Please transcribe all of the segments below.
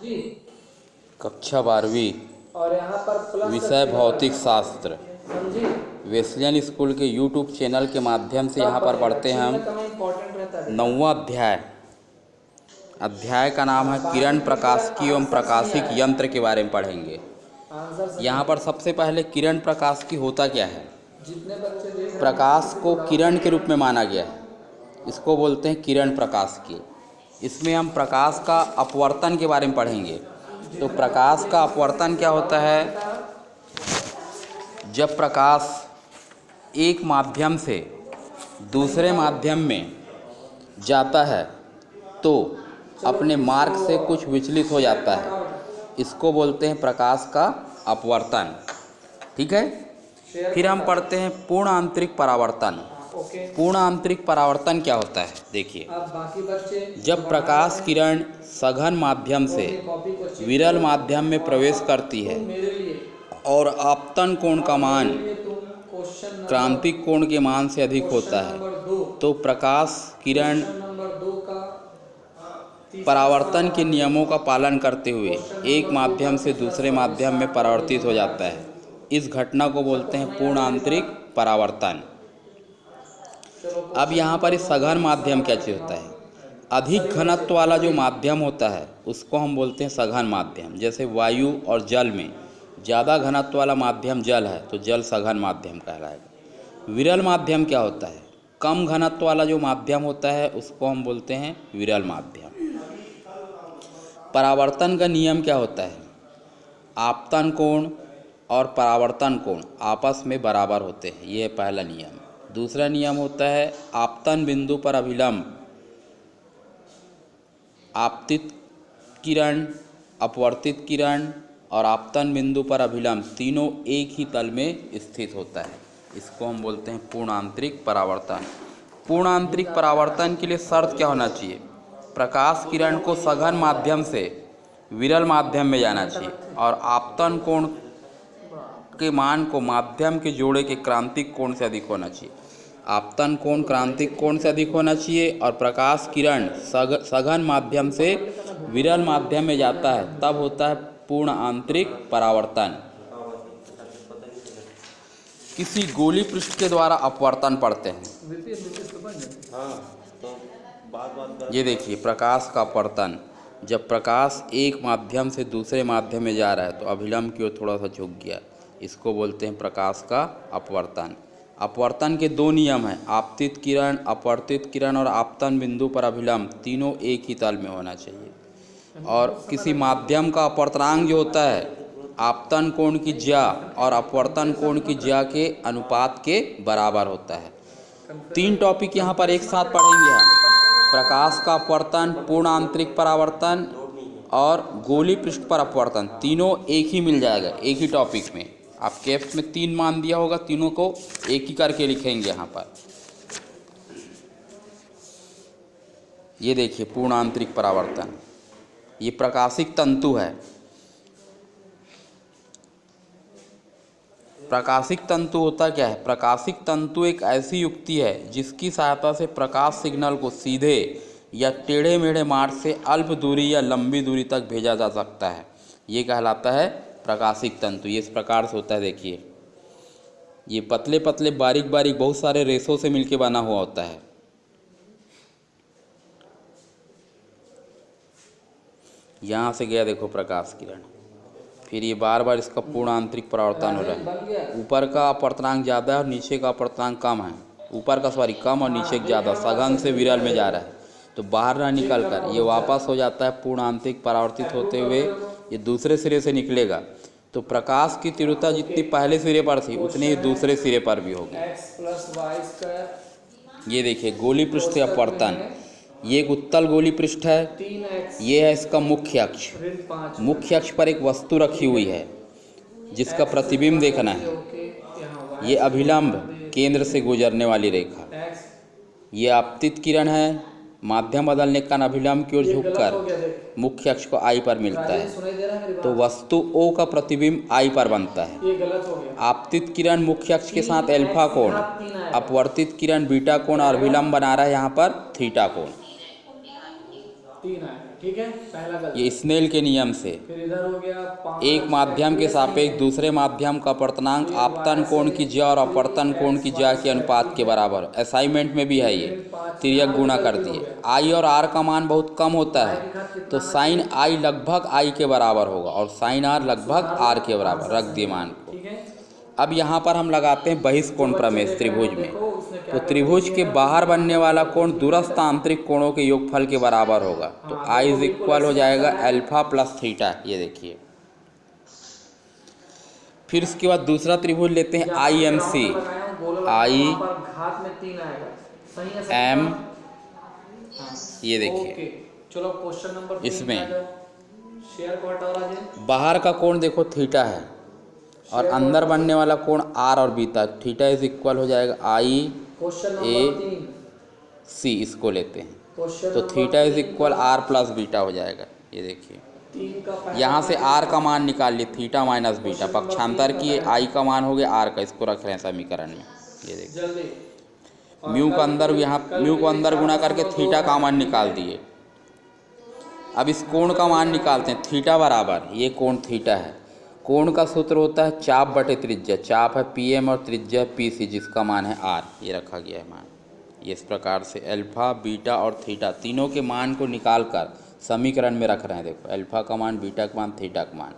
जी। कक्षा 12वीं, और यहाँ पर प्लस विषय भौतिक शास्त्र, समझी। वेस्लियन स्कूल के यूट्यूब चैनल के माध्यम से यहाँ पर पढ़ते हैं हम इम्पोर्टेंट रहता है 9वां अध्याय। अध्याय का नाम है किरण प्रकाशिकी एवं प्रकाशिक यंत्र के बारे में पढ़ेंगे। आंसर। यहाँ पर सबसे पहले किरण प्रकाशिकी होता क्या है। जितने बच्चे देख रहे हैं, प्रकाश को किरण के रूप में माना गया है, इसको बोलते हैं किरण प्रकाशिकी। इसमें हम प्रकाश का अपवर्तन के बारे में पढ़ेंगे। तो प्रकाश का अपवर्तन क्या होता है। जब प्रकाश एक माध्यम से दूसरे माध्यम में जाता है तो अपने मार्ग से कुछ विचलित हो जाता है, इसको बोलते हैं प्रकाश का अपवर्तन। ठीक है। फिर हम पढ़ते हैं पूर्ण आंतरिक परावर्तन। पूर्ण आंतरिक परावर्तन क्या होता है, देखिए। अब बाकी बच्चे जब प्रकाश किरण सघन माध्यम से विरल माध्यम में प्रवेश करती है मेरे लिए और आपतन कोण का मान क्वेश्चन क्रांतिक कोण के मान से अधिक होता है, नंबर 2 तो प्रकाश किरण नंबर 2 का परावर्तन के नियमों का पालन करते हुए एक माध्यम से दूसरे माध्यम में परावर्तित हो जाता है। इस घटना को बोलते हैं पूर्ण आंतरिक परावर्तन। अब यहाँ पर इस सघन माध्यम क्या चीज़ होता है। अधिक घनत्व वाला जो माध्यम होता है उसको हम बोलते हैं सघन माध्यम। जैसे वायु और जल में ज़्यादा घनत्व वाला माध्यम जल है तो जल सघन माध्यम कहलाएगा। विरल माध्यम क्या होता है, कम घनत्व वाला जो माध्यम होता है उसको हम बोलते हैं विरल माध्यम। परावर्तन का नियम क्या होता है, आपतन कोण और परावर्तन कोण आपस में बराबर होते हैं, ये पहला नियम। दूसरा नियम होता है आपतन बिंदु पर अभिलंब। आपतित किरण, अपवर्तित किरण और आपतन बिंदु पर अभिलंब तीनों एक ही तल में स्थित होता है, इसको हम बोलते हैं पूर्ण आंतरिक परावर्तन। पूर्ण आंतरिक परावर्तन के लिए शर्त क्या होना चाहिए, प्रकाश किरण को सघन माध्यम से विरल माध्यम में जाना चाहिए और आपतन कोण के मान को माध्यम के जोड़े के क्रांतिक कोण से अधिक होना चाहिए। आपतन कोण क्रांतिक कोण से अधिक होना चाहिए और प्रकाश किरण सघन माध्यम से विरल माध्यम में जाता है, तब होता है पूर्ण आंतरिक परावर्तन। किसी गोली पृष्ठ के द्वारा अपवर्तन पढ़ते हैं। ये देखिए प्रकाश का अपवर्तन। जब प्रकाश एक माध्यम से दूसरे माध्यम में जा रहा है तो अभिलंब की ओर थोड़ा सा झुक गया, इसको बोलते हैं प्रकाश का अपवर्तन। अपवर्तन के दो नियम हैं, आपतित किरण, अपवर्तित किरण और आपतन बिंदु पर अभिलंब तीनों एक ही तल में होना चाहिए। और किसी माध्यम का अपवर्तनांक जो होता है आपतन कोण की ज्या और अपवर्तन कोण की ज्या के अनुपात के बराबर होता है। 3 टॉपिक यहाँ पर एक साथ पढ़ेंगे हम, प्रकाश का अपवर्तन, पूर्ण आंतरिक परावर्तन और गोली पृष्ठ पर अपवर्तन, तीनों एक ही मिल जाएगा एक ही टॉपिक में। आप कैप्स में 3 मान दिया होगा, तीनों को एक ही करके लिखेंगे यहाँ पर। ये देखिए पूर्ण आंतरिक परावर्तन, ये प्रकाशिक तंतु है। प्रकाशिक तंतु होता क्या है, प्रकाशिक तंतु एक ऐसी युक्ति है जिसकी सहायता से प्रकाश सिग्नल को सीधे या टेढ़े मेढ़े मार्ग से अल्प दूरी या लंबी दूरी तक भेजा जा सकता है, ये कहलाता है प्रकाशिक तंतु। ये इस प्रकार से होता है, देखिए ये पतले पतले बारीक बारीक बहुत सारे रेशों से मिलके बना हुआ होता है। यहाँ से गया देखो प्रकाश किरण, फिर ये बार बार इसका पूर्ण आंतरिक परावर्तन हो रहा है। ऊपर का अपवर्तनांक ज़्यादा है और नीचे का अपवर्तनांक कम है, ऊपर का कम और नीचे का ज़्यादा, सघन से विरल में जा रहा है तो बाहर ना निकल कर ये वापस हो जाता है पूर्ण आंतरिक परावर्तित होते हुए ये दूसरे सिरे से निकलेगा। तो प्रकाश की तीव्रता जितनी पहले सिरे पर थी उतनी ही दूसरे सिरे पर भी होगी। ये देखिए गोली पृष्ठ अपवर्तन, ये एक उत्तल गोली पृष्ठ है, ये है इसका मुख्य अक्ष। मुख्य अक्ष पर एक वस्तु रखी हुई है जिसका प्रतिबिंब देखना है। ये अभिलंब केंद्र से गुजरने वाली रेखा, ये आपतित किरण है, माध्यम बदलने का अभिलंब की ओर झुककर मुख्य अक्ष को आई पर मिलता है, तो वस्तु O का प्रतिबिंब I पर बनता है। आपतित किरण मुख्य अक्ष के साथ अल्फा कोण, अपवर्तित किरण बीटा कोण और अभिलंब बना रहा है यहाँ पर थीटा कोण। ठीक है, पहला गलत। ये स्नेल के नियम से फिर इधर हो गया 5 एक माध्यम के सापेक्ष दूसरे माध्यम का अपवर्तनांक आपतन कोण की ज्या और अपवर्तन कोण की ज्या के अनुपात के बराबर। असाइनमेंट में भी है ये, तिर्यक गुणा कर दिए। आई और आर का मान बहुत कम होता है तो साइन आई लगभग आई के बराबर होगा और साइन आर लगभग आर के बराबर, रख दिए मान को। ठीक है। अब यहाँ पर हम लगाते हैं बहिष्कोण प्रमेय त्रिभुज में। तो त्रिभुज के बाहर बनने वाला कोण दूरस्थ आंतरिक कोणों के योगफल के बराबर होगा। तो आई इज इक्वल हो जाएगा अल्फा प्लस थीटा, ये देखिए। फिर इसके बाद दूसरा त्रिभुज लेते हैं I M C, I am, ये देखिए। चलो क्वेश्चन नंबर 3 इसमें शेयर को हटाओ राजेंद्र। बाहर का कोण देखो थीटा है और अंदर बनने वाला कोण आर और बीटा, थीटा इज इक्वल हो जाएगा आई ए सी, इसको लेते हैं तो theta is equal R plus beta हो जाएगा। ये देखिए यहाँ से आर का मान निकाल लिए, थीटा माइनस बीटा, पक्षांतर किए, आई का मान हो गया आर का, इसको रख रहे हैं समीकरण में। ये देखिए म्यू का अंदर, यहाँ म्यू को अंदर गुणा करके थीटा का मान निकाल दिए। अब इस कोण का मान निकालते हैं, थीटा बराबर, ये कोण थीटा है। कोण का सूत्र होता है चाप बटे त्रिज्या, चाप है पी एम और त्रिज्या है पी सी, जिसका मान है आर, ये रखा गया है मान। ये इस प्रकार से अल्फा बीटा और थीटा तीनों के मान को निकाल कर समीकरण में रख रहे हैं। देखो अल्फा का मान, बीटा का मान, थीटा का मान।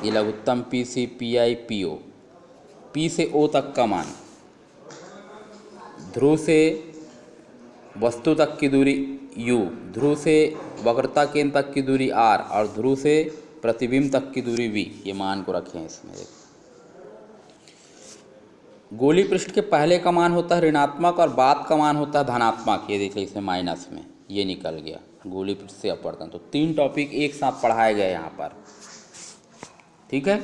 ये लघुत्तम P C, P I, P O, P से ओ तक का मान, ध्रुव से वस्तु तक की दूरी u, ध्रुव से वक्रता केंद्र तक की दूरी r और ध्रुव से प्रतिबिंब तक की दूरी v, ये मान को रखें इसमें। गोली पृष्ठ के पहले का मान होता है ऋणात्मक और बाद का मान होता है धनात्मक। ये देखिए इसमें माइनस में ये निकल गया, गोली पृष्ठ से अपवर्तन। तो 3 टॉपिक एक साथ पढ़ाए गए यहाँ पर, ठीक है।